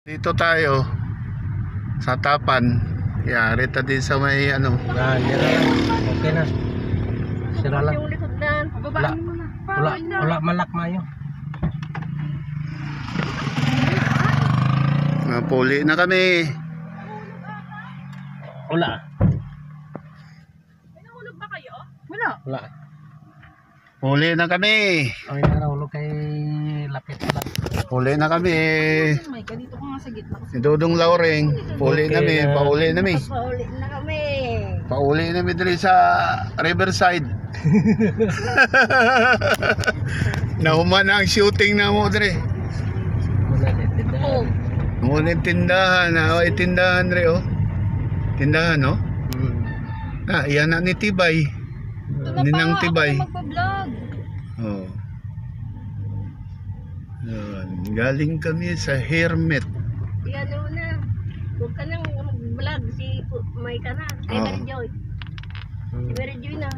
Dito tayo sa Tapan. Yari ta din sa may ano. Yan, yan na lang. Okay na. Sira lang. Yung likod na, babaan mo na. Wala malakma yun. Napuli na kami. Wala. May nahulog ba kayo? Wala. Wala. Huli na kami. Ay, naraulo kay lapit pala. Huli na kami. May ganito ka nga sa gitna. Si Dudong Laureng. Huli Okay nami. na. Pauli nami. Pauli na kami. Pauli nami dali sa Riverside. Nahuman na ang shooting na mo dali. Wala din. Oo. Ngunit tindahan. Ay tindahan rin oh. Tindahan oh. Iyan na ni Tibay. Ninang Tibay. Magpa-vlog. Oh. Yun. Galing kami sa Hermit. Yan mo na. Huwag ka nang mag-vlog. Si May ka na. Si Oo. Mary Joy. Si Mary Joy na.